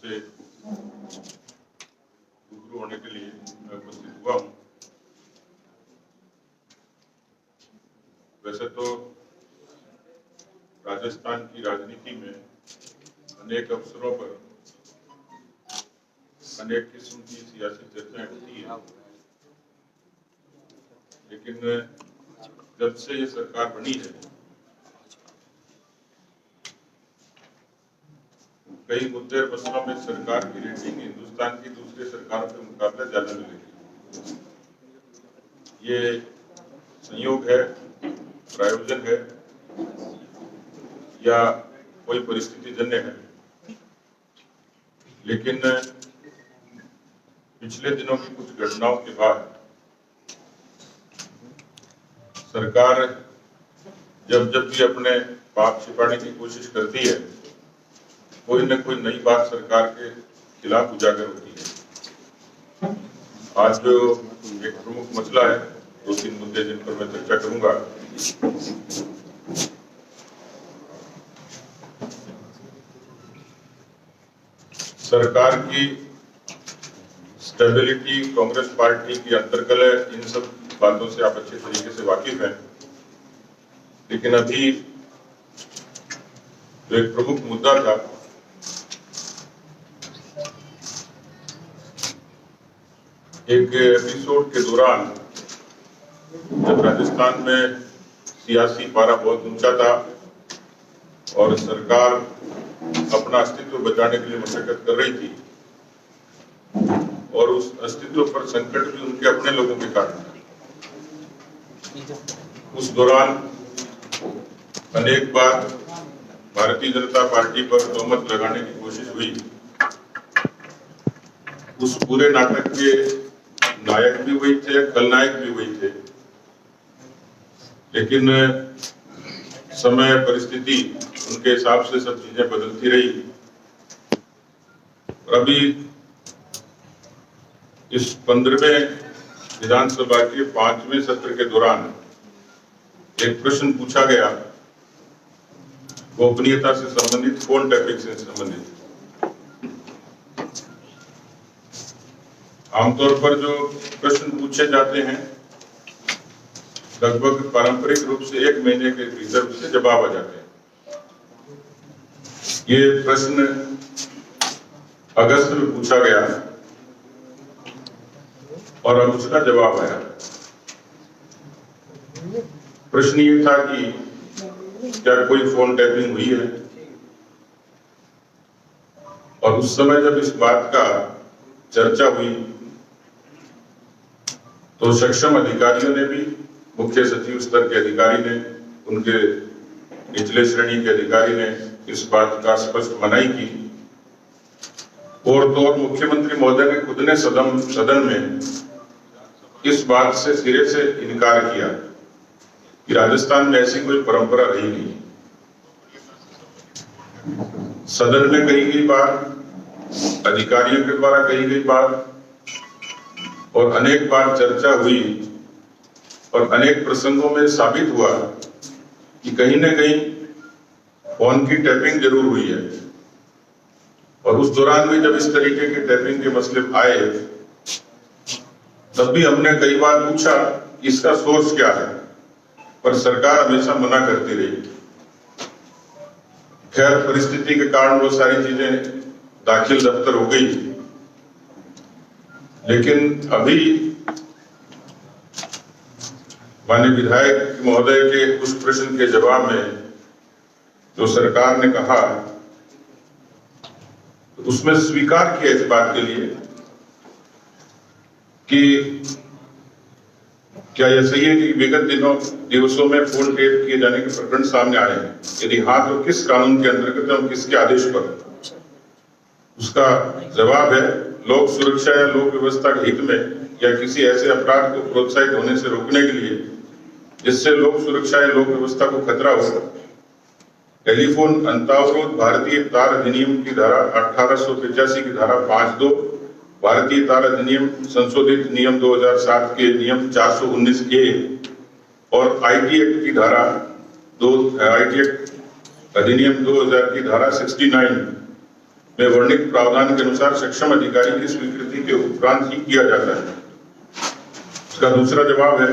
से रूबरू होने के लिए मैं उपस्थित हुआ हूँ। वैसे तो राजस्थान की राजनीति में अनेक अवसरों पर अनेक किस्म की सियासी चर्चाएं होती है, लेकिन जब से ये सरकार बनी है कई मुद्दे और मसलों में सरकार की रेटिंग हिंदुस्तान की दूसरी सरकारों के मुकाबले ज्यादा मिलेगी। ये संयोग है, प्रायोजन है या कोई परिस्थिति जन्य है, लेकिन पिछले दिनों की कुछ घटनाओं के बाद सरकार जब भी अपने पाप छिपाने की कोशिश करती है, कोई न कोई नई बात सरकार के खिलाफ उजागर होती है। आज जो एक प्रमुख मसला है, 2-3 मुद्दे जिन पर मैं चर्चा करूंगा। सरकार की स्टेबिलिटी, कांग्रेस पार्टी की अंतर्कलह, इन सब बातों से आप अच्छे तरीके से वाकिफ हैं, लेकिन अभी जो एक प्रमुख मुद्दा था, एक एपिसोड के दौरान जब राजस्थान में सियासी पारा बहुत ऊंचा था और सरकार अपना अस्तित्व बचाने के लिए मशक्कत कर रही थी और उस अस्तित्व पर संकट भी उनके अपने लोगों के कारण था। उस दौरान अनेक बार भारतीय जनता पार्टी पर तोहमत लगाने की कोशिश हुई। उस पूरे नाटक के नायक भी वही थे, खलनायक भी वही थे, लेकिन समय, परिस्थिति उनके हिसाब से सब चीजें बदलती रही। और अभी इस 15वें विधानसभा के 5वें सत्र के दौरान एक प्रश्न पूछा गया, गोपनीयता से संबंधित, फोन टैपिंग से संबंधित। आमतौर पर जो प्रश्न पूछे जाते हैं लगभग पारंपरिक रूप से 1 महीने के भीतर उससे जवाब आ जाते हैं। ये प्रश्न अगस्त में पूछा गया और अब उसका जवाब आया। प्रश्न ये था कि क्या कोई फोन टैपिंग हुई है, और उस समय जब इस बात का चर्चा हुई तो सक्षम अधिकारियों ने भी, मुख्य सचिव स्तर के अधिकारी ने, उनके निचले श्रेणी के अधिकारी ने इस बात का स्पष्ट मनाही की। और तो और मुख्यमंत्री महोदय ने खुद ने सदन में इस बात से सिरे से इनकार किया कि राजस्थान में ऐसी कोई परंपरा रही नहीं। सदन में कही गई बात, अधिकारियों के द्वारा कही गई बात और अनेक बार चर्चा हुई और अनेक प्रसंगों में साबित हुआ कि कहीं न कहीं फोन की टैपिंग जरूर हुई है। और उस दौरान भी जब इस तरीके के टैपिंग के मसले आए तब भी हमने कई बार पूछा इसका सोर्स क्या है, पर सरकार हमेशा मना करती रही। खैर, परिस्थिति के कारण वो सारी चीजें दाखिल दफ्तर हो गई, लेकिन अभी माननीय विधायक महोदय के उस प्रश्न के जवाब में जो सरकार ने कहा, उसमें स्वीकार किया इस बात के लिए कि क्या यह सही है कि विगत दिवसों में फोन टेप किए जाने के प्रकरण सामने आए हैं? यदि हाँ, तो किस कानून के अंतर्गत और किसके आदेश पर? उसका जवाब है, लोक सुरक्षा या लोक व्यवस्था के हित में या किसी ऐसे अपराध को प्रोत्साहित होने से रोकने के लिए जिससे लोक सुरक्षा या लोक व्यवस्था को खतरा हो, टेलीफोन अंतरावरोध भारतीय तार अधिनियम की धारा 1885 की धारा 5(2), भारतीय तार अधिनियम संशोधित नियम 2007 के नियम 419A और आईटी एक्ट की धारा आईटी एक्ट अधिनियम 2000 की धारा 69 में वर्णित प्रावधान के अनुसार सक्षम अधिकारी की स्वीकृति के उपरांत ही किया जाता है। इसका दूसरा जवाब है,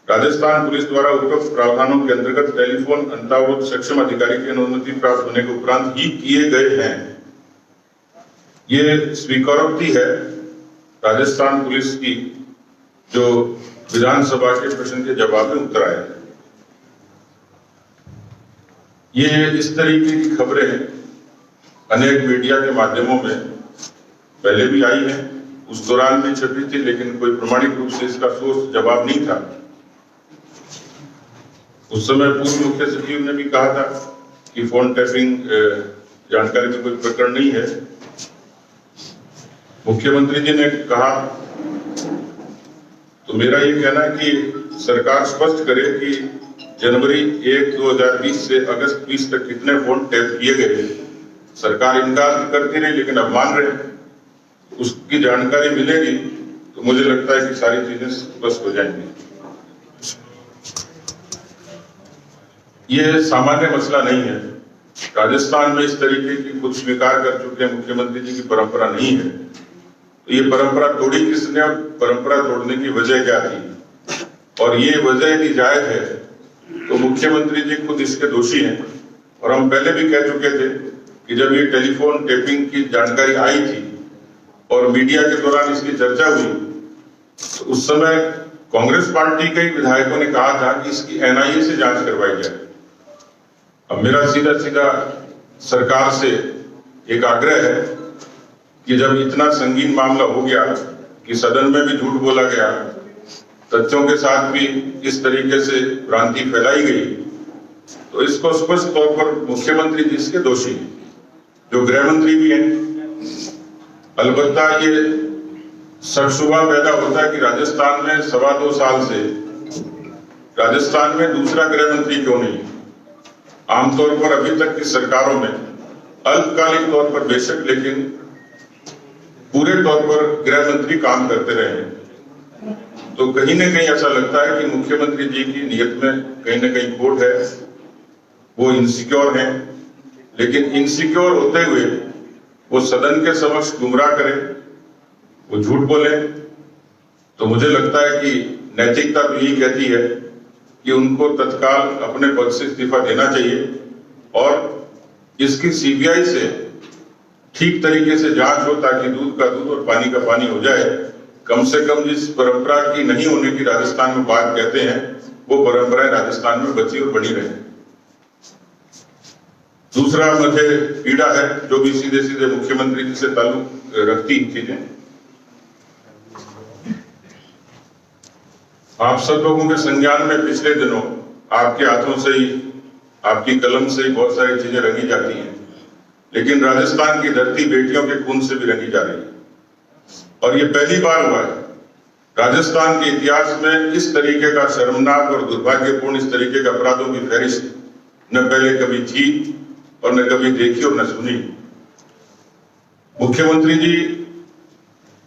राजस्थान पुलिस द्वारा उपरोक्त प्रावधानों के अंतर्गत टेलीफोन अंतर्वृत्त सक्षम अधिकारी की अनुमति प्राप्त होने के उपरांत ही किए गए हैं। ये स्वीकारोक्ति है राजस्थान पुलिस की, जो विधानसभा के प्रश्न के जवाब में उत्तर आया। ये इस तरीके की खबरें अनेक मीडिया के माध्यमों में पहले भी आई हैं, उस दौरान भी छपी थी, लेकिन कोई प्रमाणिक रूप से इसका सोर्स जवाब नहीं था। उस समय पूर्व मुख्य सचिव ने भी कहा था कि फोन टैपिंग जानकारी में कोई प्रकरण नहीं है। मुख्यमंत्री जी ने कहा, तो मेरा ये कहना है कि सरकार स्पष्ट करे कि जनवरी 1, 2020 से अगस्त 20 तक कितने फोन टैप किए गए। सरकार इनकार करती रही, लेकिन अब मान रहे हैं। उसकी जानकारी मिलेगी तो मुझे लगता है कि सारी चीजें स्पष्ट हो जाएंगी। ये सामान्य मसला नहीं है। राजस्थान में इस तरीके की खुद स्वीकार कर चुके मुख्यमंत्री जी की परंपरा नहीं है। तो ये परंपरा तोड़ी किसने और परंपरा तोड़ने की वजह क्या थी, और ये वजह यदि जायज है तो मुख्यमंत्री जी खुद इसके दोषी हैं। और हम पहले भी कह चुके थे कि जब ये टेलीफोन टेपिंग की जानकारी आई थी और मीडिया के दौरान इसकी चर्चा हुई, तो उस समय कांग्रेस पार्टी के विधायकों ने कहा था कि इसकी एनआईए से जांच करवाई जाए। अब मेरा सीधा सीधा सरकार से एक आग्रह है कि जब इतना संगीन मामला हो गया कि सदन में भी झूठ बोला गया, तथ्यों के साथ भी इस तरीके से भ्रांति फैलाई गई, तो इसको स्पष्ट तौर पर मुख्यमंत्री जी इसके दोषी हैं, जो गृह मंत्री भी हैं। अलबत्ता ये शक-शुबा पैदा होता है कि राजस्थान में 2.25 साल से राजस्थान में दूसरा गृह मंत्री क्यों नहीं। आमतौर पर अभी तक की सरकारों में अल्पकालिक तौर पर बेशक, लेकिन पूरे तौर पर गृह मंत्री काम करते रहे हैं। तो कहीं न कहीं ऐसा लगता है कि मुख्यमंत्री जी की नीयत में कहीं न कहीं खोट है, वो इनसिक्योर हैं। लेकिन इनसिक्योर होते हुए वो सदन के समक्ष गुमराह करें, वो झूठ बोले, तो मुझे लगता है कि नैतिकता तो यही कहती है कि उनको तत्काल अपने पद से इस्तीफा देना चाहिए और इसकी सीबीआई से ठीक तरीके से जांच हो, ताकि दूध का दूध और पानी का पानी हो जाए। कम से कम जिस परंपरा की नहीं होने की राजस्थान में बात कहते हैं, वो परंपराएं राजस्थान में बची और बनी रहे। दूसरा मुझे पीड़ा है, जो भी सीधे सीधे मुख्यमंत्री जी से ताल्लुक रखती चीजें। आप सब लोगों के संज्ञान में पिछले दिनों आपके हाथों से ही, आपकी कलम से ही बहुत सारी चीजें रंगी जाती हैं, लेकिन राजस्थान की धरती बेटियों के खून से भी रंगी जा रही है। और ये पहली बार हुआ है राजस्थान के इतिहास में इस तरीके का शर्मनाक और दुर्भाग्यपूर्ण इस तरीके के अपराधों की फहरिस्त न पहले कभी थी और न कभी देखी और न सुनी। मुख्यमंत्री जी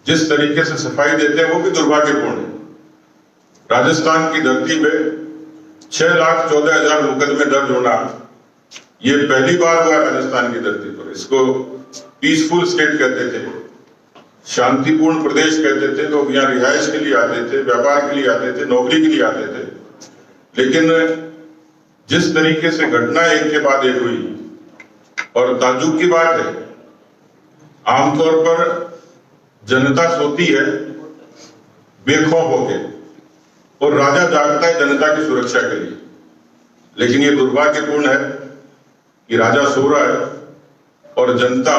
जिस तरीके से सफाई देते हैं वो भी दुर्भाग्यपूर्ण है। राजस्थान की धरती पे 6,14,000 मुकदमे दर्ज होना ये पहली बार हुआ राजस्थान की धरती पर। इसको पीसफुल स्टेट कहते थे, शांतिपूर्ण प्रदेश कहते थे। लोग यहाँ रिहाइश के लिए आते थे, व्यापार के लिए आते थे, नौकरी के लिए आते थे। लेकिन जिस तरीके से घटना एक के बाद एक हुई, और ताज्जुब की बात है, आमतौर पर जनता सोती है बेखौफ होके और राजा जागता है जनता की सुरक्षा के लिए। लेकिन ये दुर्भाग्यपूर्ण है कि राजा सो रहा है और जनता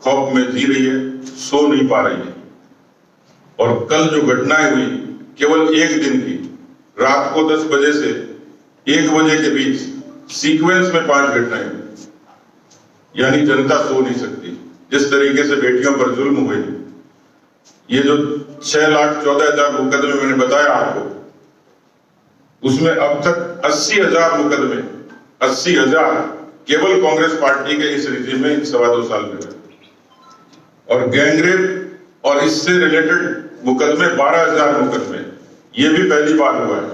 खौफ में जी रही है, सो नहीं पा रही है। और कल जो घटनाएं हुई केवल एक दिन की, रात को 10 बजे से 1 बजे के बीच सीक्वेंस में 5 घटनाएं हुई, यानी जनता सो नहीं सकती। जिस तरीके से बेटियों पर जुल्म हुए, ये जो 6,14,000 मुकदमे मैंने बताया आपको, उसमें अब तक 80,000 मुकदमे, 80,000 केवल कांग्रेस पार्टी के इस रिजीम में 2.25 साल में। और गैंगरेप और इससे रिलेटेड मुकदमे 12,000 मुकदमे, ये भी पहली बार हुआ है।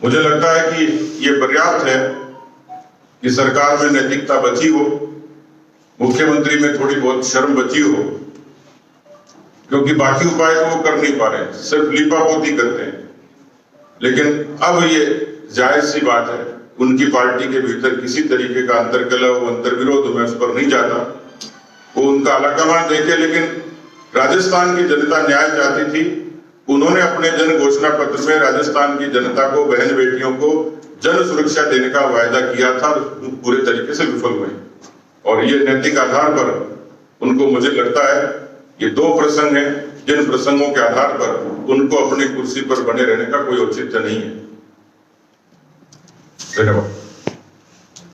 मुझे लगता है कि ये पर्याप्त है कि सरकार में नैतिकता बची हो, मुख्यमंत्री में थोड़ी बहुत शर्म बची हो, क्योंकि बाकी उपाय तो वो कर नहीं पा रहे हैं, सिर्फ लीपापोती करते हैं। लेकिन अब ये जायज सी बात है, उनकी पार्टी के भीतर किसी तरीके का अंतर्कलह, अंतर्विरोध, मैं उस पर नहीं जाता, वो उनका आलाकमान देखे। लेकिन राजस्थान की जनता न्याय चाहती थी। उन्होंने अपने जन घोषणा पत्र में राजस्थान की जनता को, बहन बेटियों को जन सुरक्षा देने का वायदा किया था, पूरे तरीके से विफल हुए। और ये नैतिक आधार पर उनको, मुझे लगता है ये दो प्रसंग हैं जिन प्रसंगों के आधार पर उनको अपनी कुर्सी पर बने रहने का कोई औचित्य नहीं है। धन्यवाद।